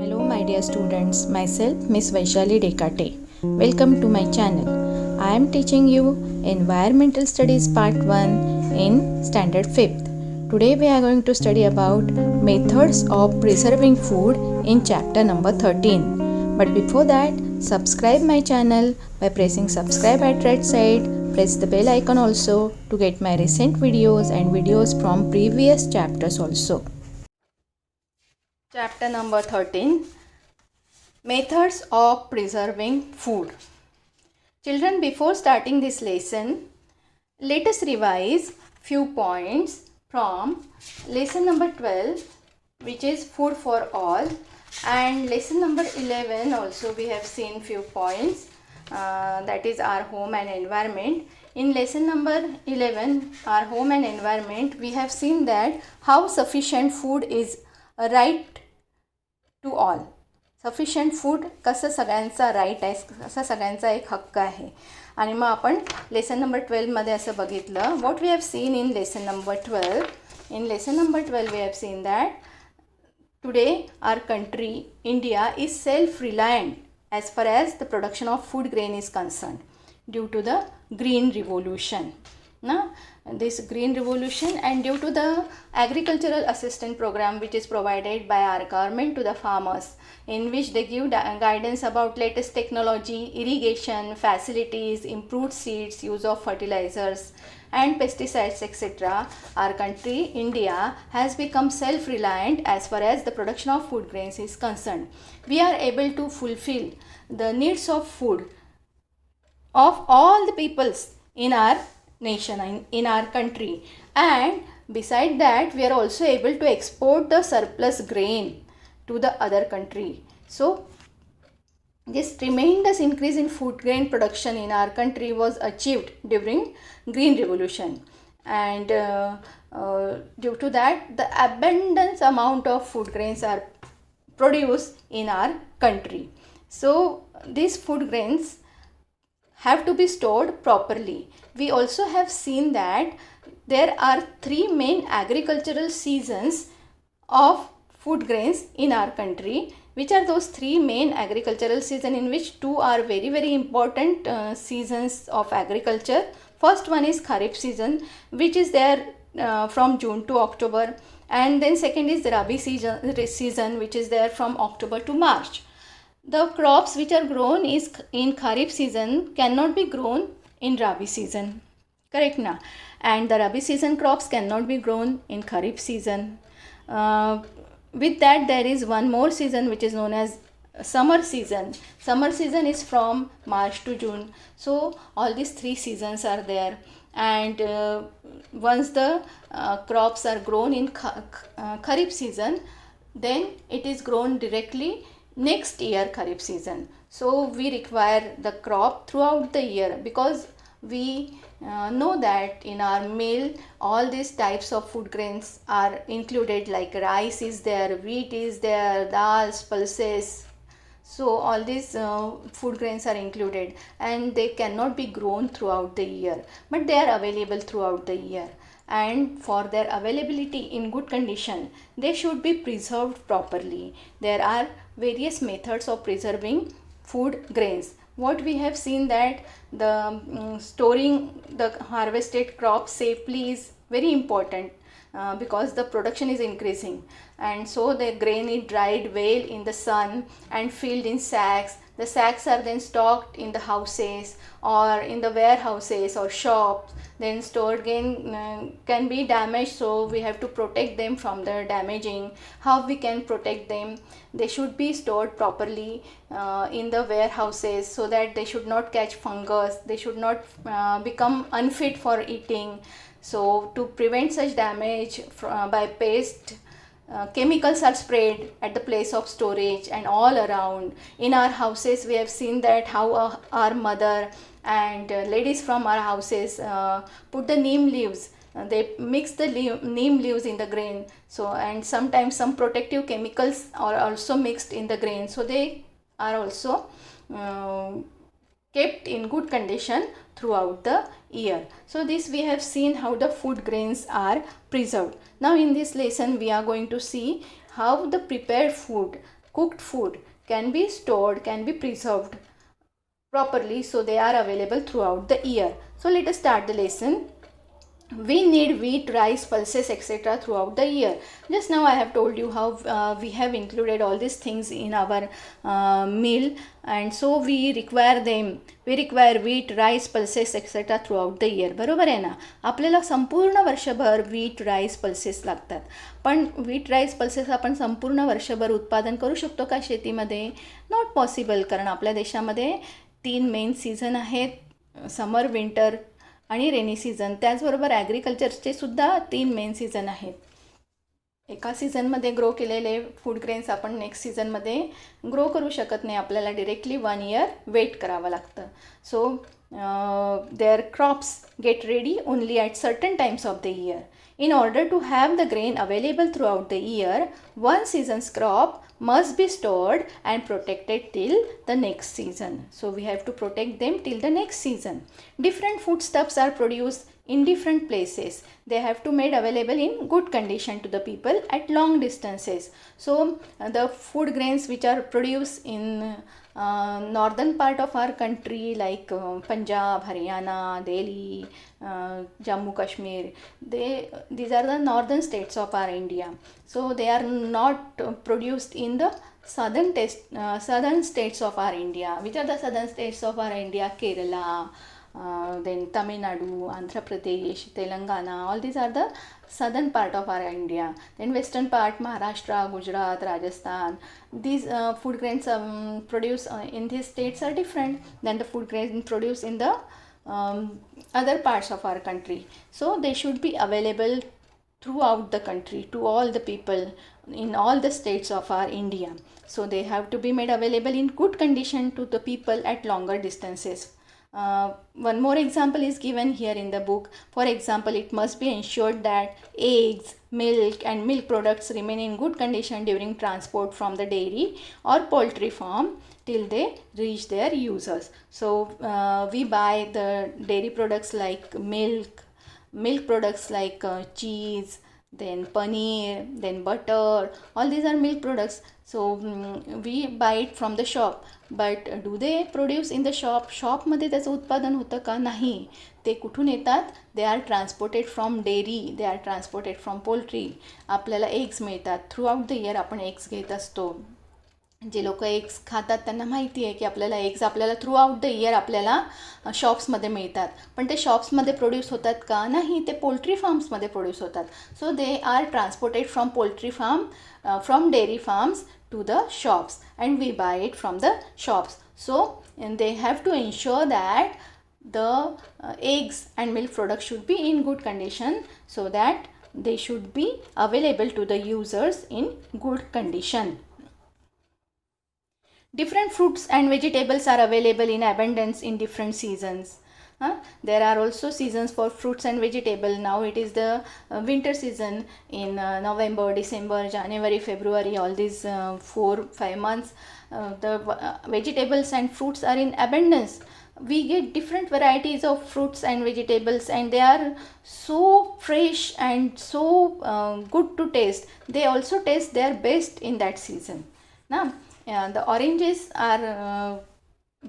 Hello my dear students, myself Miss Vaishali Dekate. Welcome to my channel. I am teaching you Environmental Studies Part 1 in Standard 5th. Today we are going to study about methods of preserving food in chapter number 13. But before that, subscribe my channel by pressing subscribe at right side. Press the bell icon also to get my recent videos and videos from previous chapters also. Chapter number 13, Methods of Preserving Food. Children, before starting this lesson, let us revise few points from lesson number 12, which is Food for All, and lesson number 11 also we have seen few points, that is our home and environment. In lesson number 11, our home and environment, we have seen that how sufficient food is a right to all. Sufficient food कसं सगळ्यांचा right आहे, कसा सगळ्यांचा एक हक्क आहे. आणि मग आपण लेसन नंबर 12मध्ये असं बघितलं, what we have seen in lesson number 12. In lesson number 12 we have seen that today our country India is self reliant as far as the production of food grain is concern due to the green revolution. This green revolution, and due to the agricultural assistance program which is provided by our government to the farmers, in which they give guidance about latest technology, irrigation facilities, improved seeds, use of fertilizers and pesticides, etc. Our country India has become self-reliant as far as the production of food grains is concerned. We are able to fulfill the needs of food of all the peoples in our nation, in our country, and beside that we are also able to export the surplus grain to the other country. So this tremendous increase in food grain production in our country was achieved during green revolution, and due to that the abundance amount of food grains are produced in our country. So these food grains have to be stored properly. We also have seen that there are three main agricultural seasons of food grains in our country. Which are those three main agricultural seasons, in which two are very important seasons of agriculture. First one is Kharif season, which is there from June to October, and then second is the Rabi season, which is there from October to March. The crops which are grown is in Kharif season cannot be grown in Rabi season, correct na? And the Rabi season crops cannot be grown in Kharif season. With that there is one more season which is known as summer season. Summer season is from March to June. So all these three seasons are there, and once the crops are grown in Kharif season, then it is grown directly next year Kharif season. So we require the crop throughout the year, because we know that in our meal all these types of food grains are included, like rice is there, wheat is there, dals, pulses. So all these food grains are included, and they cannot be grown throughout the year, but they are available throughout the year. And for their availability in good condition, they should be preserved properly. There are various methods of preserving food grains. What we have seen that the storing the harvested crops safely is very important, because the production is increasing, and so the grain is dried well in the sun and filled in sacks. The sacks are then stocked in the houses or in the warehouses or shops. Then stored grain can be damaged, so we have to protect them from the damaging. How we can protect them? They should be stored properly in the warehouses, so that they should not catch fungus, they should not become unfit for eating. So to prevent such damage by pest, chemicals are sprayed at the place of storage and all around. In our houses we have seen that how our mother and ladies from our houses put the neem leaves. They mix the neem leaves in the grain. So, and sometimes some protective chemicals are also mixed in the grain, so they are also kept in good condition throughout the year. So this we have seen how the food grains are preserved. Now in this lesson we are going to see how the prepared food cooked food can be stored, can be preserved properly, so they are available throughout the year. So let us start the lesson. We need wheat, rice, pulses, etc. throughout the year. Just now I have told you how we have included all these things in our meal, and so we require them. We require wheat, rice, pulses, etc. throughout the year. बरोबर आहे ना. आपल्याला संपूर्ण वर्षभर wheat, rice, pulses लागतात. पण wheat, rice, pulses आपण संपूर्ण वर्षभर उत्पादन करू शकतो का शेतीमध्ये? नॉट पॉसिबल, कारण आपल्या देशामध्ये 3 मेन सीझन आहेत, समर, विंटर आणि रेनी सीझन. त्याचबरोबर ॲग्रिकल्चरचे सुद्धा 3 मेन सीझन आहेत. एका सीझनमध्ये ग्रो केलेले फूड ग्रेन्स आपण नेक्स्ट सीझनमध्ये ग्रो करू शकत नाही, आपल्याला डिरेक्टली 1 इयर वेट करावं लागतं. So their crops get ready only at certain times of the year. In order to have the grain available throughout the year, one season's crop must be stored and protected till the next season. So we have to protect them till the next season. Different foodstuffs are produced in different places. They have to made available in good condition to the people at long distances. So the food grains which are produced in northern part of our country, like Punjab, Haryana, Delhi, Jammu Kashmir, these are the northern states of our India. So they are not produced in the southern states of our India. Which are the southern states of our India? Kerala, then Tamil Nadu, Andhra Pradesh, Telangana. All these are the southern part of our India. Then western part, Maharashtra, Gujarat, Rajasthan. These food grains produced in these states are different than the food grains produced in the other parts of our country. So they should be available throughout the country to all the people in all the states of our India. So they have to be made available in good condition to the people at longer distances. One more example is given here in the book. For example, it must be ensured that eggs, milk and milk products remain in good condition during transport from the dairy or poultry farm till they reach their users. So we buy the dairy products like milk products like cheese, then paneer, then butter. All these are milk products. So we buy it from the shop. But do they produce in the shop? शॉपमध्ये त्याचं उत्पादन होतं का? नाही. ते कुठून येतात? They are transported from dairy, they are transported from poultry. आपल्याला एग्स मिळतात. थ्रूआउट द इयर आपण एग्स घेत असतो. जे लोक एग्स खातात त्यांना माहिती आहे की आपल्याला एग्स आपल्याला थ्रूआउट द इयर आपल्याला शॉप्समध्ये मिळतात. पण ते शॉप्समध्ये प्रोड्यूस होतात का? नाही, ते पोल्ट्री फार्म्समध्ये प्रोड्यूस होतात. So they are transported from poultry farm, from dairy farms to the shops, and we buy it from the shops. So and they have to ensure that the eggs and milk products should be in good condition, so that they should be available to the users in good condition. Different fruits and vegetables are available in abundance in different seasons. There are also seasons for fruits and vegetable. Now it is the winter season in November, December, January, February, all these 4-5 months. The vegetables and fruits are in abundance. We get different varieties of fruits and vegetables, and they are so fresh and so good to taste. They also taste their best in that season. Now the oranges are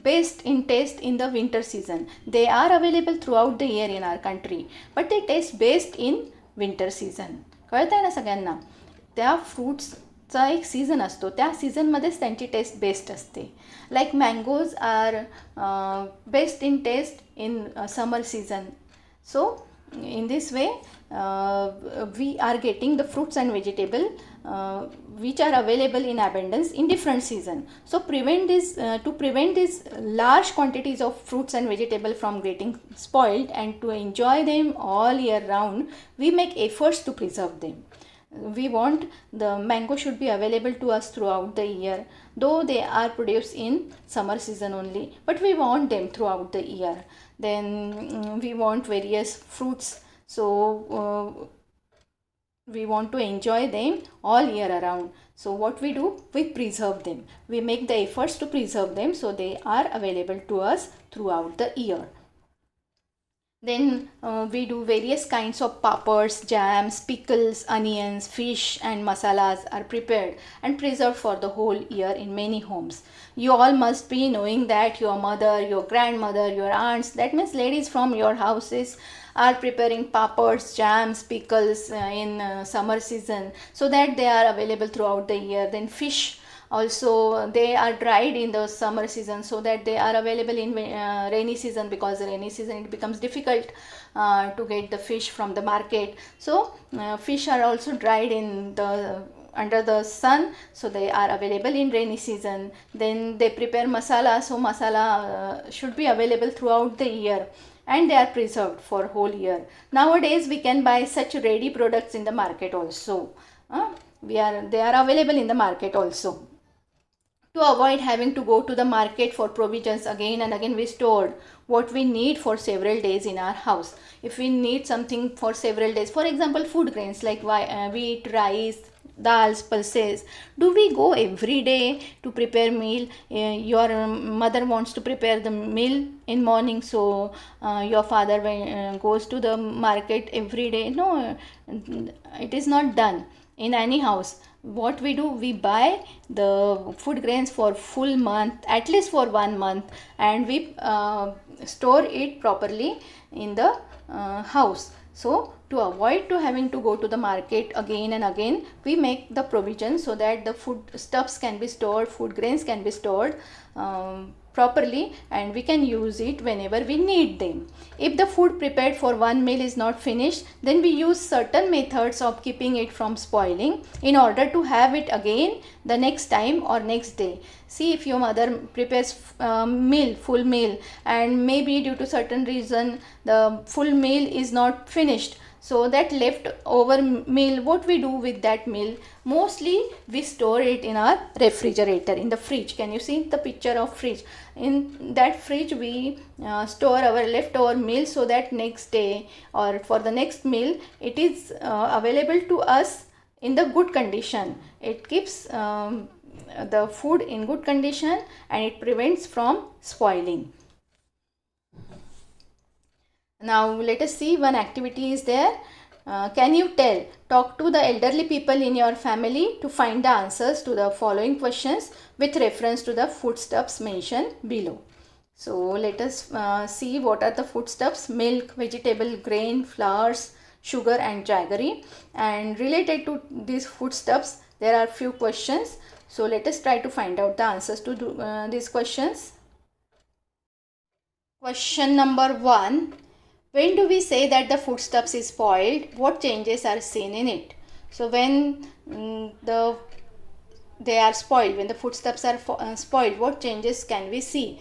best in taste in the winter season. They are available throughout the year in our country, but they taste best in winter season. कळत आहे ना सगळ्यांना? त्या फ्रूट्सचा एक season असतो, त्या सीझनमध्येच त्यांची टेस्ट बेस्ट असते. Like mangoes are best in taste in summer season. So in this way we are getting the fruits and vegetable which are available in abundance in different season. So to prevent these large quantities of fruits and vegetable from getting spoiled and to enjoy them all year round, we make efforts to preserve them. We want the mango should be available to us throughout the year, though they are produced in summer season only, but we want them throughout the year. Then we want various fruits, so we want to enjoy them all year around. So what we do, we preserve them. We make the efforts to preserve them so they are available to us throughout the year. Then we do various kinds of papads, jams, pickles, onions, fish and masalas are prepared and preserved for the whole year in many homes. You all must be knowing that your mother, your grandmother, your aunts, that means ladies from your houses are preparing papads, jams, pickles in summer season, so that they are available throughout the year. Then fish also, they are dried in the summer season so that they are available in rainy season, because rainy season it becomes difficult to get the fish from the market. So fish are also dried in the under the sun, so they are available in rainy season. Then they prepare masala, so masala should be available throughout the year and they are preserved for whole year. Nowadays we can buy such ready products in the market also. They are available in the market also. To avoid having to go to the market for provisions again and again, we stored what we need for several days in our house. If we need something for several days, for example food grains like wheat, rice, dals, pulses, do we go every day to prepare meal? Your mother wants to prepare the meal in morning, so your father goes to the market every day? No, it is not done in any house. What we do, we buy the food grains for full month, at least for 1 month, and we store it properly in the house. So to avoid to having to go to the market again and again, we make the provision so that the food stuffs can be stored, food grains can be stored properly, and we can use it whenever we need them. If the food prepared for one meal is not finished, then we use certain methods of keeping it from spoiling in order to have it again the next time or next day. See, if your mother prepares full meal, and maybe due to certain reason the full meal is not finished, so that leftover meal, what we do with that meal? Mostly we store it in our refrigerator, in the fridge. Can you see the picture of fridge? In that fridge we store our leftover meal, so that next day or for the next meal it is available to us in the good condition. It keeps the food in good condition and it prevents from spoiling. Now let us see, one activity is there. Can you talk to the elderly people in your family to find the answers to the following questions with reference to the foodstuffs mentioned below. So let us see what are the foodstuffs: milk, vegetable, grain, flours, sugar and jaggery. And related to these foodstuffs, there are few questions. So let us try to find out the answers to these questions. Question number 1. When do we say that the foodstuffs is spoiled? What changes are seen in it? So when they are spoiled, when the foodstuffs are spoiled, what changes can we see?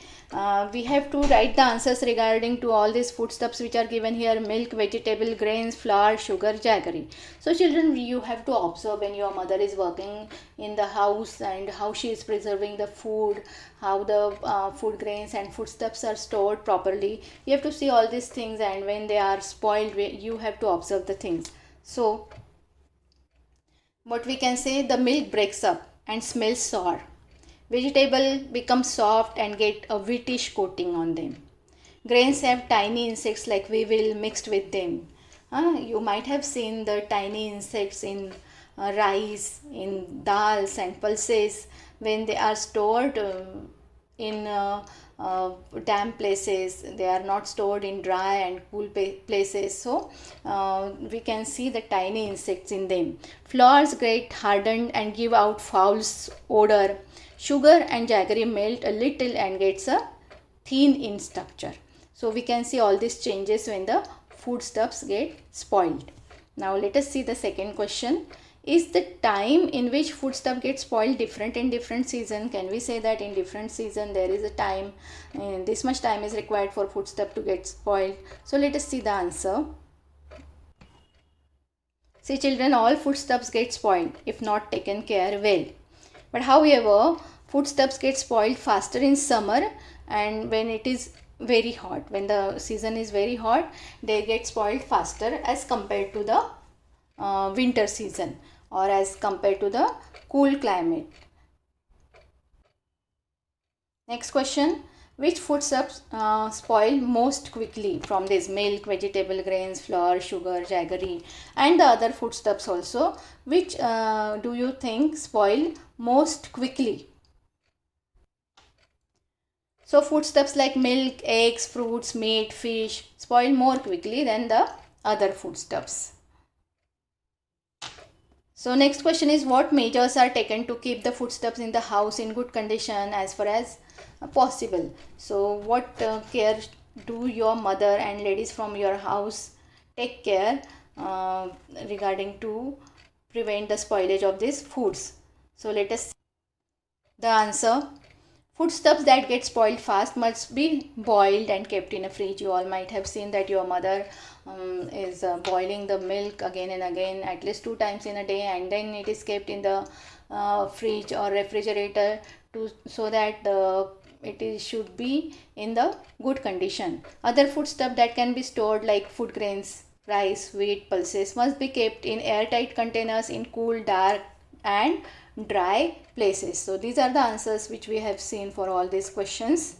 We have to write the answers regarding to all these foodstuffs which are given here: milk, vegetable, grains, flour, sugar, jaggery. So children, you have to observe when your mother is working in the house and how she is preserving the food, how the food grains and foodstuffs are stored properly. You have to see all these things, and when they are spoiled, you have to observe the things. So what we can say, the milk breaks up and smells sour. Vegetable become soft and get a wheatish coating on them. Grains have tiny insects like weevil mixed with them. You might have seen the tiny insects in rice, in dals and pulses when they are stored in damp places. They are not stored in dry and cool places, so we can see the tiny insects in them. Flours get hardened and give out foul odor. Sugar and jaggery melt a little and gets a thin in structure. So we can see all these changes when the foodstuffs get spoiled. Now let us see the second question. Is the time in which foodstuff gets spoiled different in different season? Can we say that in different season there is a time, this much time is required for foodstuff to get spoiled? So let us see the answer. See children, all foodstuffs get spoiled if not taken care well. But however, foodstuffs get spoiled faster in summer, and when it is very hot, when the season is very hot, they get spoiled faster as compared to the winter season or as compared to the cool climate. Next question. Which foodstuffs spoil most quickly from this milk, vegetable, grains, flour, sugar, jaggery, and the other foodstuffs also? Which do you think spoil most quickly? So foodstuffs like milk, eggs, fruits, meat, fish spoil more quickly than the other foodstuffs. So next question is, what measures are taken to keep the foodstuffs in the house in good condition as far as possible? So what care do your mother and ladies from your house take care uh, regarding to prevent the spoilage of these foods? So let us see the answer. Foodstuffs that get spoiled fast must be boiled and kept in a fridge. You all might have seen that your mother is boiling the milk again and again, at least 2 times in a day, and then it is kept in the fridge or refrigerator so that should be in the good condition. Other foodstuff that can be stored like food grains, rice, wheat, pulses must be kept in airtight containers in cool, dark, and dry places. So these are the answers which we have seen for all these questions.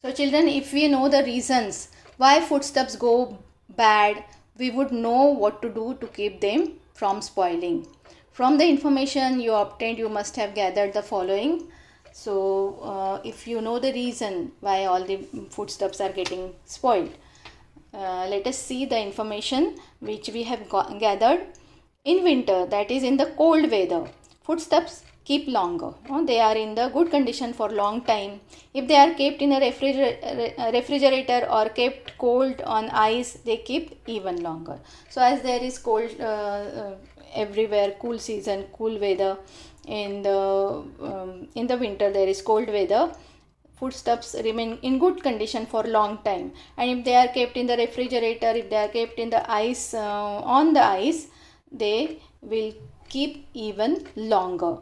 So children, if we know the reasons why foodstuffs go bad, we would know what to do to keep them from spoiling. From the information you obtained, you must have gathered the following. So if you know the reason why all the foodstuffs are getting spoiled, let us see the information which we have gathered. In winter, that is in the cold weather, foodstuffs keep longer. They are in the good condition for long time. If they are kept in a refrigerator or kept cold on ice, they keep even longer. So as there is cold everywhere, cool season, cool weather, in the winter there is cold weather, foodstuffs remain in good condition for long time. And if they are kept in the refrigerator, if they are kept in the ice, on the ice, they will keep even longer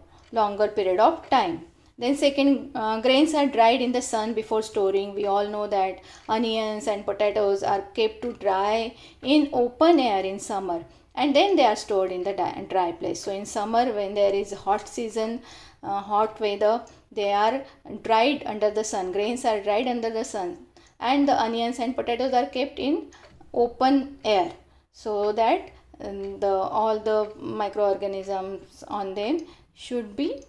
period of time. Then second, grains are dried in the sun before storing. We all know that onions and potatoes are kept to dry in open air in summer, and then they are stored in the dry place. So in summer, when there is hot season, hot weather, they are dried under the sun. Grains are dried under the sun, and the onions and potatoes are kept in open air so that all the microorganisms on them should be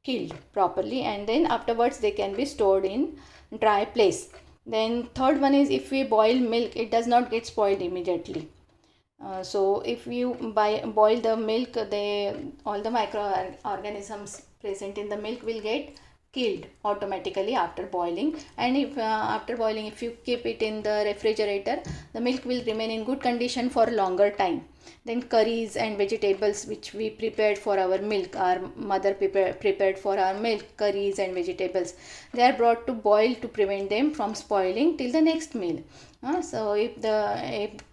killed properly, and then afterwards they can be stored in dry place. Then third one is, if we boil milk, it does not get spoiled immediately. So if you boil the milk, all the microorganisms present in the milk will get killed automatically after boiling. And if after boiling, if you keep it in the refrigerator, the milk will remain in good condition for longer time. Then curries and vegetables which we prepared for our milk, our mother prepared for our milk, curries and vegetables, they are brought to boil to prevent them from spoiling till the next meal. So if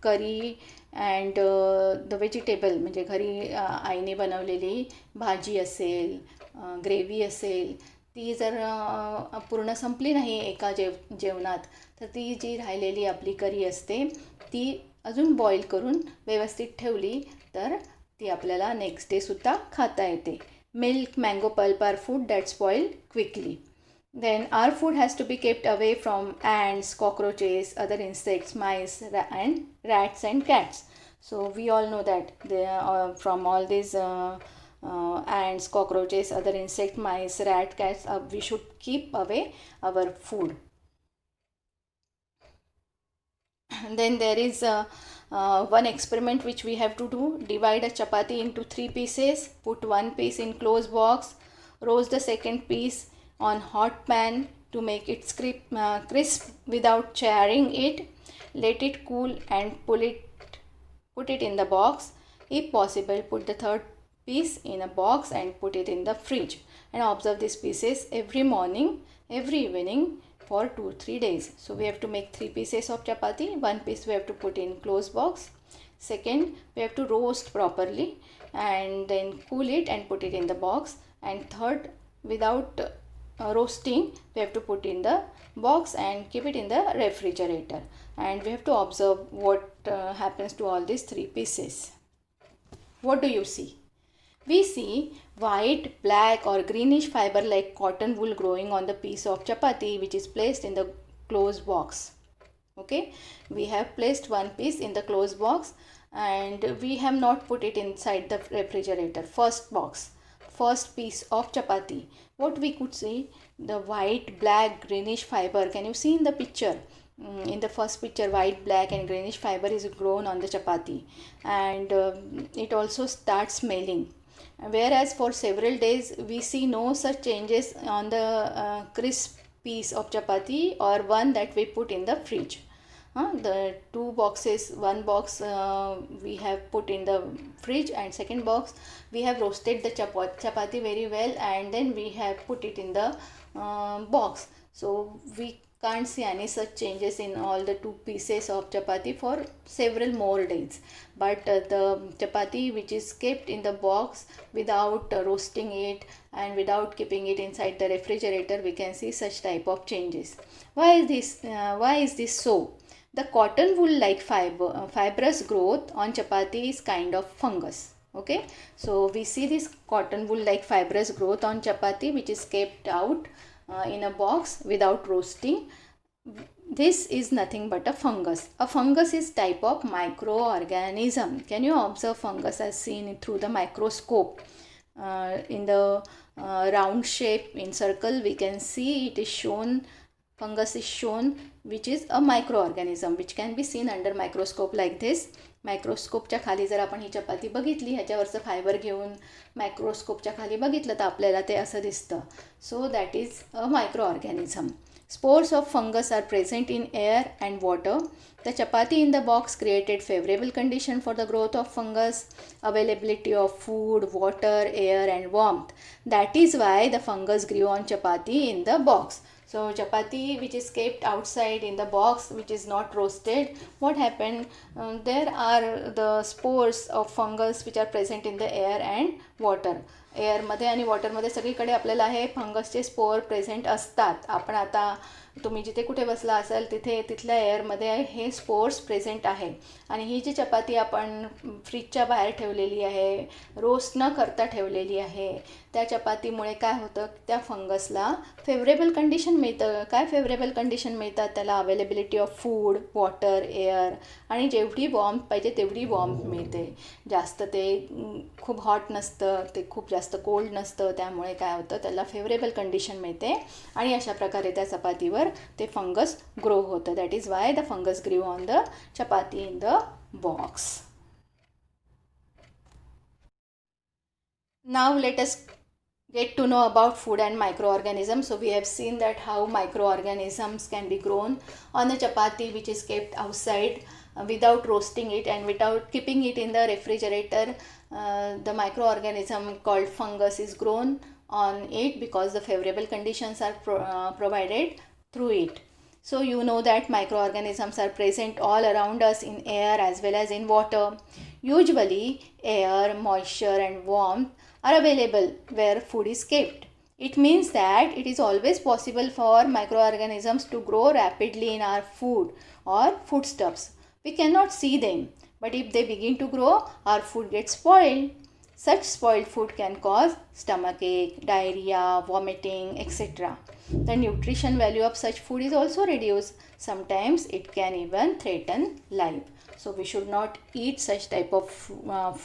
curry and the vegetable, म्हणजे घरी आईने बनवलेली भाजी असेल, gravy असेल, ती जर पूर्ण संपली नाही एका जेवणात, तर ती जी राहिलेली आपली करी असते ती अजून बॉईल करून व्यवस्थित ठेवली तर ती आपल्याला नेक्स्ट डे सुद्धा खाता येते. Milk, mango pulp are food that spoil quickly. Then our food has to be kept away from ants, cockroaches, other insects, mice, and rats and cats. So we all know that from all these ants, cockroaches, other insect, mice, rat, cats, we should keep away our food. And then there is one experiment which we have to do. Divide a chapati into 3 pieces. Put one piece in closed box. Roast the second piece on hot pan to make it crisp without charring it. Let it cool and put it in the box. If possible, put the third piece in a box and put it in the fridge, and observe these pieces every morning, every evening for 2-3 days. So we have to make 3 pieces of chapati. One piece we have to put in closed box. Second, we have to roast properly and then cool it and put it in the box. And third, without roasting, we have to put in the box and keep it in the refrigerator. And we have to observe what happens to all these 3 pieces. What do you see? We see white, black or greenish fiber like cotton wool growing on the piece of chapati which is placed in the closed box. Okay, we have placed one piece in the closed box and we have not put it inside the refrigerator. First piece of chapati, what we could see, the white, black, greenish fiber. Can you see in the picture? In the first picture, white, black and greenish fiber is grown on the chapati, and it also starts smelling. Whereas for several days we see no such changes on the crisp piece of chapati or one that we put in the fridge. The two boxes, one box we have put in the fridge and second box we have roasted the chapati very well and then we have put it in the box. So we can't see any such changes in all the two pieces of chapati for several more days. But the chapati which is kept in the box without roasting it and without keeping it inside the refrigerator, we can see such type of changes. Why is this so? The cotton wool like fibrous growth on chapati is kind of fungus. Okay, so we see this cotton wool like fibrous growth on chapati which is kept out in a box without roasting. This is nothing but a fungus. A fungus is type of microorganism. Can you observe fungus as seen through the microscope? In the round shape in circle we can see it is shown, fungus is shown, which is a microorganism which can be seen under microscope like this. मायक्रोस्कोपच्या खाली जर आपण ही चपाती बघितली, ह्याच्यावरचं fibre घेऊन मायक्रोस्कोपच्या खाली बघितलं तर आपल्याला ते असं दिसतं. So that is a micro organism. Spores of fungus are present in air and water. The chapati in the box created favorable condition for the growth of fungus, availability of food, water, air and warmth. That is why the fungus grew on chapati in the box. So chapati which is kept outside in the box which is not roasted, what happened? There are the spores of fungus which are present in the air and water. एअरमध्ये आणि वॉटरमध्ये सगळीकडे आपल्याला हे फंगसचे spore present असतात. आपण आता तुम्ही जिथे कुठे बसला असाल तिथे तिथल्या एअरमध्ये हे स्पोर्स प्रेझेंट आहे. आणि ही जी चपाती आपण फ्रीजच्या बाहेर ठेवलेली आहे, रोस्ट न करता ठेवलेली आहे, त्या चपातीमुळे काय होतं, त्या फंगसला फेवरेबल कंडिशन मिळतं. काय फेवरेबल कंडिशन मिळतात त्याला? Availability of food, water, air आणि जेवढी वॉर्मथ पाहिजे तेवढी वॉर्मथ मिळते. जास्त ते खूप हॉट नसतं, ते खूप जास्त कोल्ड नसतं, त्यामुळे काय होतं त्याला फेवरेबल कंडिशन मिळते आणि अशा प्रकारे त्या चपातीवर ते फंगस ग्रो होतं. That is why the fungus grow on the chapati in the box. Now let us get to know about food and microorganisms. So we have seen that how microorganisms can be grown on the chapati which is kept outside without roasting it and without keeping it in the refrigerator. The microorganism called fungus is grown on it because the favorable conditions are provided through it. So you know that microorganisms are present all around us in air as well as in water. Usually air, moisture and warmth are available where food is kept. It means that it is always possible for microorganisms to grow rapidly in our food or foodstuffs. We cannot see them, but if they begin to grow, our food gets spoiled. Such spoiled food can cause stomachache, diarrhea, vomiting, etc. The nutrition value of such food is also reduced. Sometimes it can even threaten life. So we should not eat such type of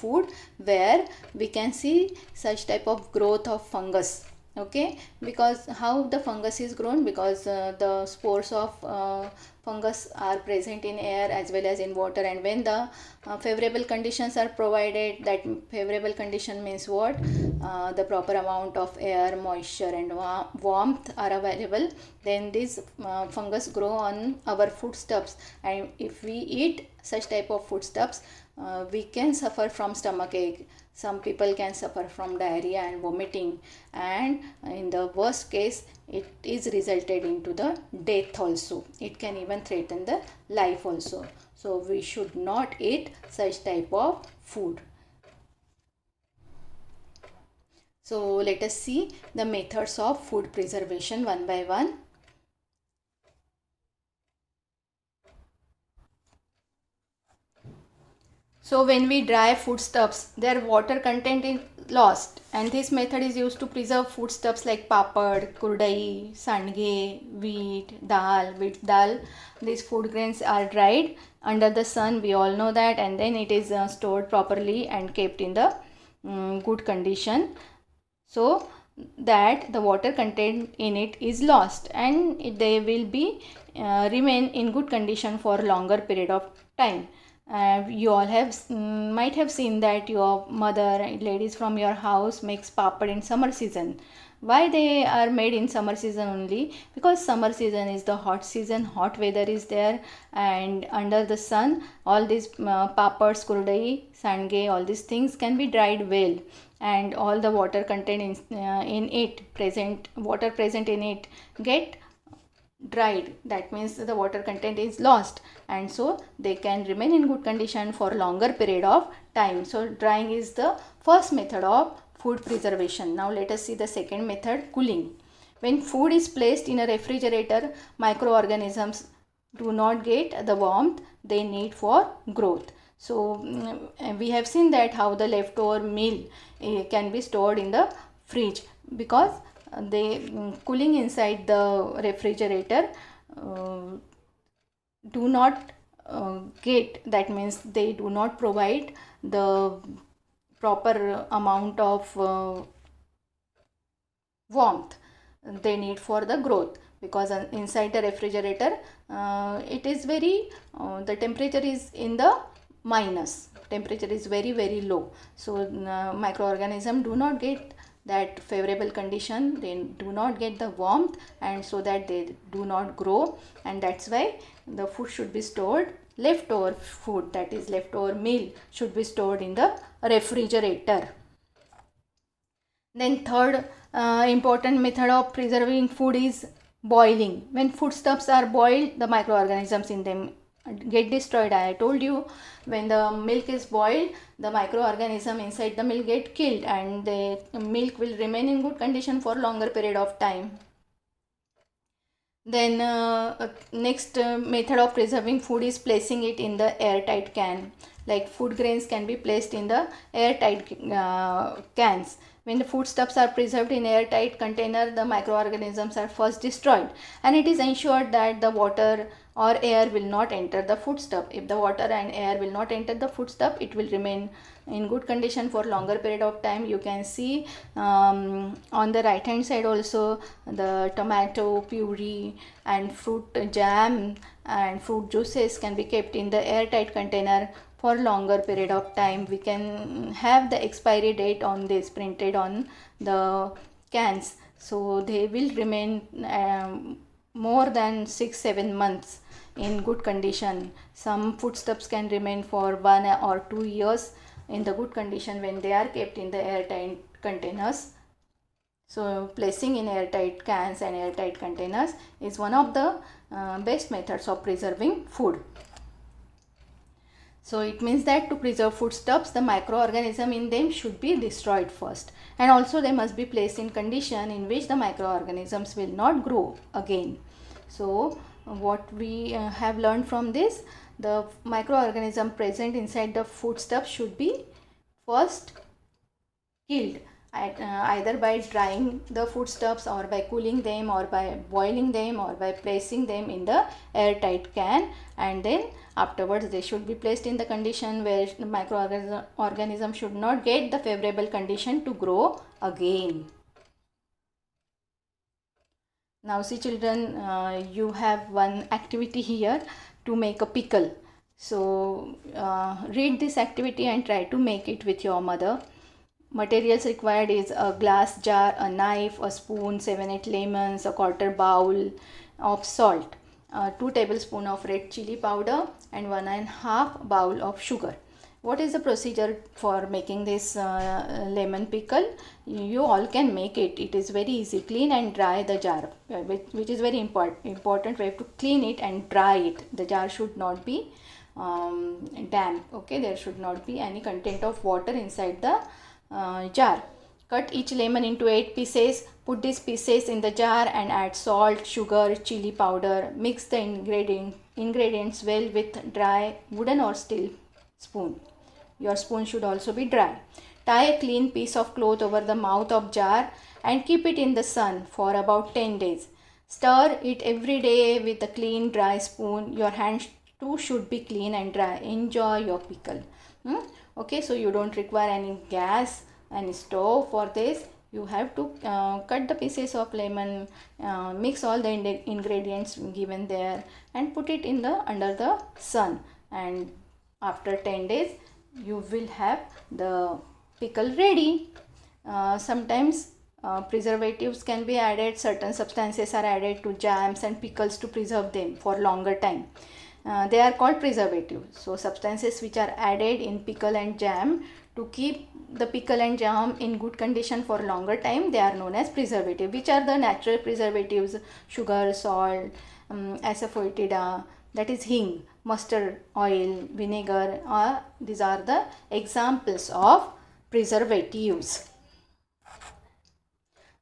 food where we can see such type of growth of fungus. Okay, because how the fungus is grown? Because the spores of fungus are present in air as well as in water, and when the favorable conditions are provided, that favorable condition means what? The proper amount of air, moisture and warmth are available, then this fungus grow on our foodstuffs, and if we eat such type of foodstuffs, we can suffer from stomachache. Some people can suffer from diarrhea and vomiting, and in the worst case it is resulted into the death also. It can even threaten the life also. So we should not eat such type of food. So let us see the methods of food preservation one by one. So when we dry foodstuffs, their water content is lost, and this method is used to preserve foodstuffs like papad, kurdai, sandge, wheat dal. These food grains are dried under the sun, we all know that, and then it is stored properly and kept in the good condition, so that the water content in it is lost, and they will be remain in good condition for longer period of time. You all might have seen that your mother, ladies from your house, makes papad in summer season. Why they are made in summer season only? Because summer season is the hot season, hot weather is there, and under the sun all these papads, kurdai, sandge, all these things can be dried well, and all the water content in it present, water present in it, get dried. That means the water content is lost, and so they can remain in good condition for longer period of time. So drying is the first method of food preservation. Now let us see the second method, cooling. When food is placed in a refrigerator, microorganisms do not get the warmth they need for growth. So we have seen that how the leftover meal can be stored in the fridge, because they cooling inside the refrigerator do not get, that means they do not provide the proper amount of warmth they need for the growth, because inside the refrigerator it is very the temperature is in the minus, temperature is very low, so microorganism do not get that favorable condition, they do not get the warmth, and so that they do not grow, and that's why the food should be stored, leftover food, that is leftover meal, should be stored in the refrigerator. Then third important method of preserving food is boiling. When foodstuffs are boiled, the microorganisms in them get destroyed. I told you, when the milk is boiled, the microorganism inside the milk get killed, and the milk will remain in good condition for longer period of time. Then next method of preserving food is placing it in the airtight can. Like food grains can be placed in the airtight cans. When the foodstuffs are preserved in airtight container, the microorganisms are first destroyed, and it is ensured that the water or air will not enter the foodstuff. If the water and air will not enter the foodstuff, it will remain in good condition for longer period of time. You can see on the right hand side also the tomato puree and fruit jam and fruit juices can be kept in the airtight container for longer period of time. We can have the expiry date on this printed on the cans, so they will remain more than 6-7 months in good condition. Some foodstuffs can remain for 1 or 2 years in the good condition when they are kept in the airtight containers. So placing in airtight cans and airtight containers is one of the best methods of preserving food. So it means that to preserve foodstuffs, the microorganism in them should be destroyed first, and also they must be placed in condition in which the microorganisms will not grow again. So what we have learned from this, the microorganism present inside the foodstuff should be first killed, either by drying the foodstuffs or by cooling them or by boiling them or by placing them in the airtight can, and then afterwards they should be placed in the condition where the microorganism should not get the favorable condition to grow again. Now see children, you have one activity here to make a pickle. So read this activity and try to make it with your mother. Materials required is a glass jar, a knife, a spoon, 7-8 lemons, a quarter bowl of salt, 2 tablespoons of red chili powder, and 1.5 bowl of sugar. What is the procedure for making this lemon pickle? You all can make it. It is very easy. Clean and dry the jar, which is very important. We have to clean it and dry it. The jar should not be damp. Okay, there should not be any content of water inside the jar. Cut each lemon into 8 pieces. Put these pieces in the jar and add salt, sugar, chili powder. Mix the ingredients well with dry wooden or steel spoon. Your spoon should also be dry. Tie a clean piece of cloth over the mouth of jar and keep it in the sun for about 10 days. Stir it every day with a clean dry spoon. Your hands too should be clean and dry. Enjoy your pickle. Okay, so you don't require any gas, any stove for this. You have to cut the pieces of lemon, mix all the ingredients given there and put it in the under the sun, and after 10 days you will have the pickle ready. Sometimes preservatives can be added. Certain substances are added to jams and pickles to preserve them for longer time. They are called preservatives. So substances which are added in pickle and jam to keep the pickle and jam in good condition for longer time, they are known as preservative. Which are the natural preservatives? Sugar, salt, asafoetida, that is hing, mustard oil, vinegar. These are the examples of preservatives.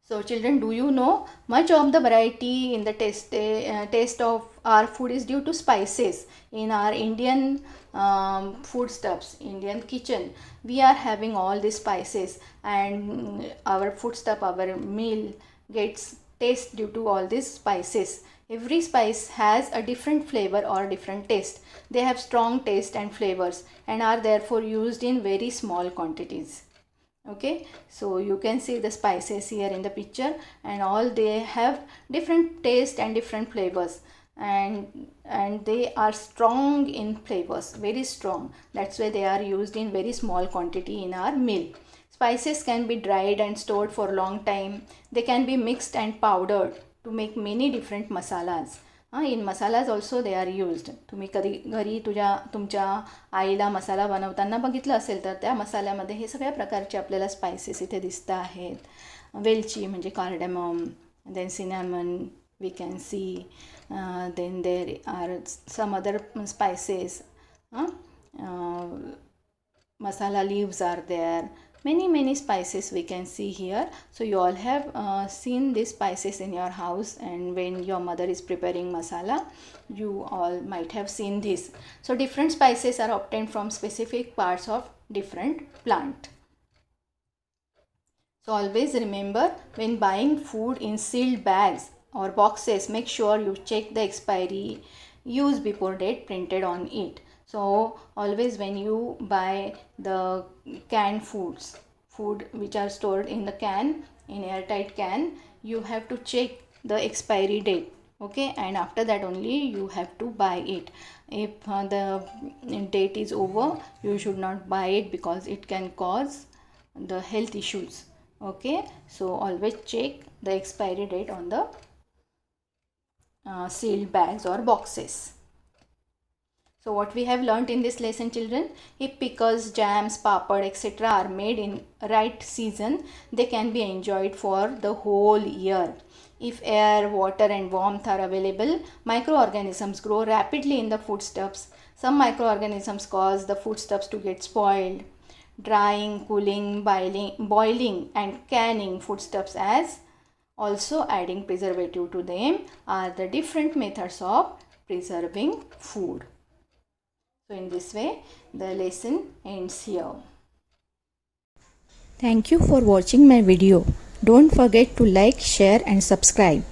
So children, do you know much of the variety in the taste of our food is due to spices. In our Indian foodstuffs, Indian kitchen, we are having all these spices, and our foodstuff, our meal gets taste due to all these spices. Every spice has a different flavor or different taste. They have strong taste and flavors and are therefore used in very small quantities. Okay, so you can see the spices here in the picture, and all they have different taste and different flavors, and they are strong in flavors, very strong. That's why they are used in very small quantity in our meal. Spices can be dried and stored for long time. They can be mixed and powdered to make many different masalas. In masalas also they are used. तुम्ही कधी घरी तुमच्या आईला मसाला बनवताना बघितलं असेल तर त्या मसाल्यामध्ये हे सगळ्या प्रकारचे आपल्याला स्पाइसेस इथे दिसत आहेत. वेलची म्हणजे cardamom, then cinnamon we can see, then there are some other spices, masala leaves are there, many spices we can see here. So you all have seen these spices in your house, and when your mother is preparing masala, you all might have seen this. So different spices are obtained from specific parts of different plant. So always remember, when buying food in sealed bags or boxes, make sure you check the expiry use before date printed on it. So always when you buy the canned food which are stored in the can, in airtight can, you have to check the expiry date. Okay, and after that only you have to buy it. If the date is over, you should not buy it because it can cause the health issues. Okay, so always check the expiry date on the sealed bags or boxes. So what we have learnt in this lesson, children, if pickles, jams, papad, etc. are made in right season, they can be enjoyed for the whole year. If air, water and warmth are available, microorganisms grow rapidly in the foodstuffs. Some microorganisms cause the foodstuffs to get spoiled. Drying, cooling, boiling and canning foodstuffs, as also adding preservative to them, are the different methods of preserving food. So in this way, the lesson ends here. Thank you for watching my video. Don't forget to like, share and subscribe.